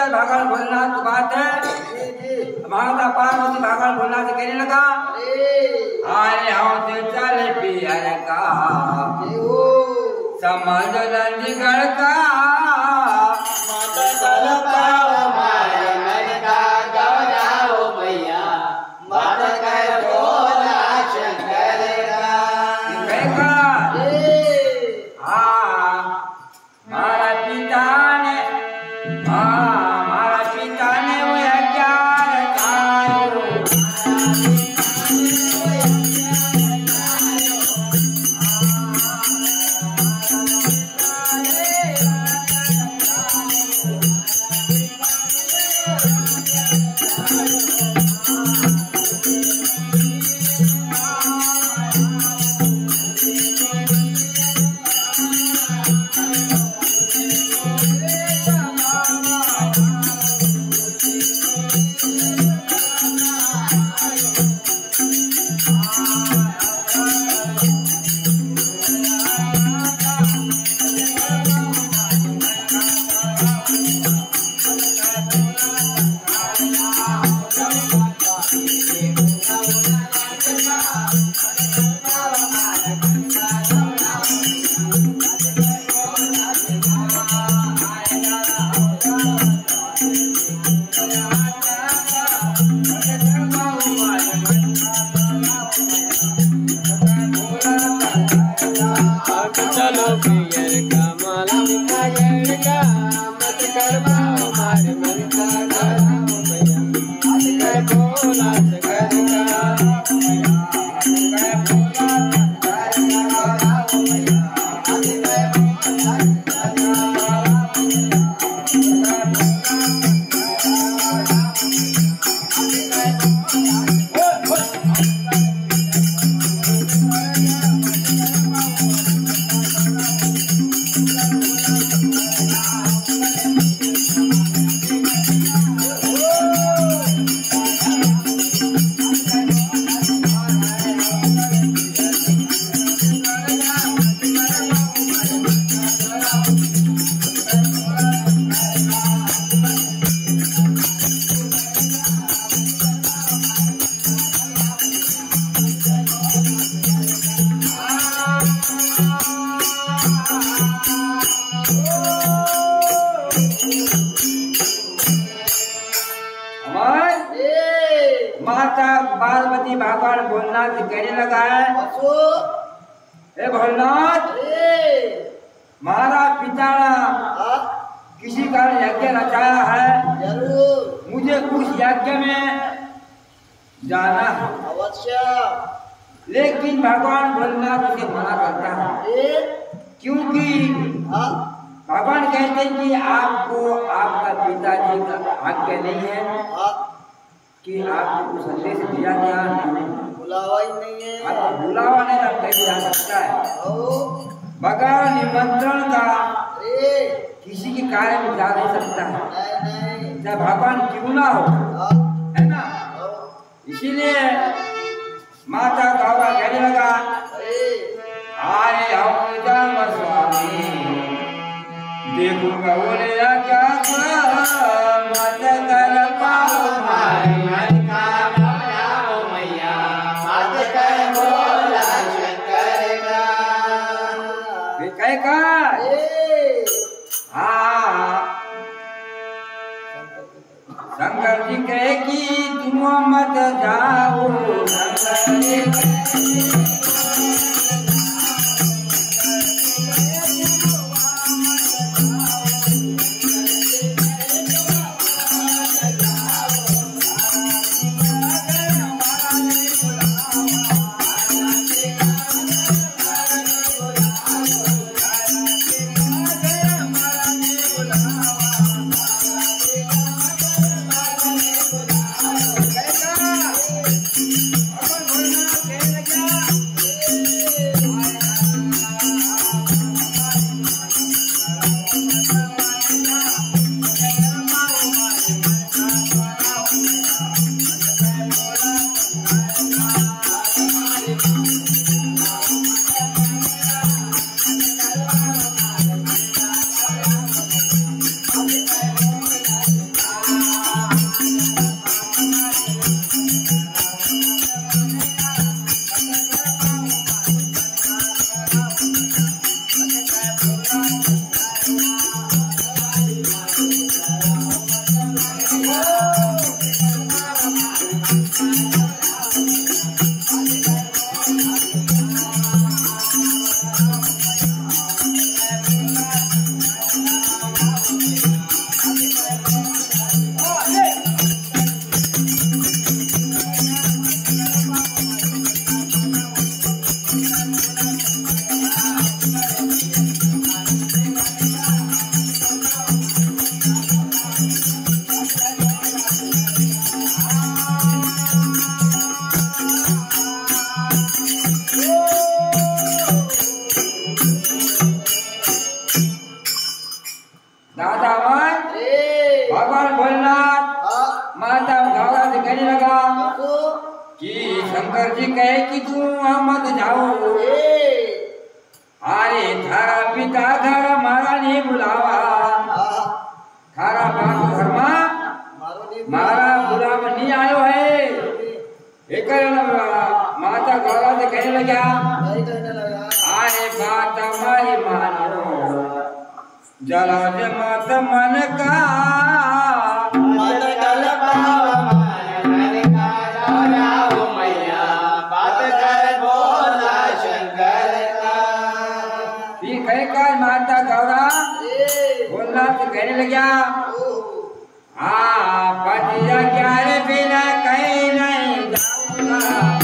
भगवान भोलेनाथ की बात है। माता पार्वती भगवान भोलेनाथ से कहने लगा, अरे हम तो चले पियर का समझ नंदीगढ़ का पार्वती भगवान भोलेनाथ कहने लगा है, हे भोलेनाथ, हमारा पिता किसी कारण यज्ञ रचाया है, मुझे उस यज्ञ में जाना है अवश्य। लेकिन भगवान भोलेनाथ उसे मना करता है, क्योंकि भगवान कहते हैं कि आपको आपका पिताजी का आज्ञा नहीं है कि आपको संदेश दिया गया नहीं, बुलावा ही नहीं है, आपको बुलावा नहीं तब कैसे जा सकता है। बगैर निमंत्रण का किसी के कार्य में जा नहीं सकता है, चाहे भगवान क्यों ना हो, है ना। इसीलिए माता गौरा कहने लगा, आए हम जन्म स्वामी देखूंगा बोले क्या मत कर पाओ मारी मन का बोलाओ मैया मत कर बोला शंकर का कह का हाँ शंकर जी कहे कि तुम मत जाओ शंकर जी भगवान भोलेनाथ माता गौरा से कहने लगा कि शंकर जी कहे कि तू वहां मत जाओ अरे थारा पिता घर मारा नहीं बुलावा थारा बाप घर मारा बुलावा नहीं आयो है एक माता गौरा से कहने लगा अरे बात हमारी मानो जला दे मत मन का मत कल पावा मन का जाओ मैया बात कर बोला शंकर का फिर कहे का माता गौरा बोलना तो कहने लगा पतिया क्या रे बिना कहीं नहीं जाऊंगा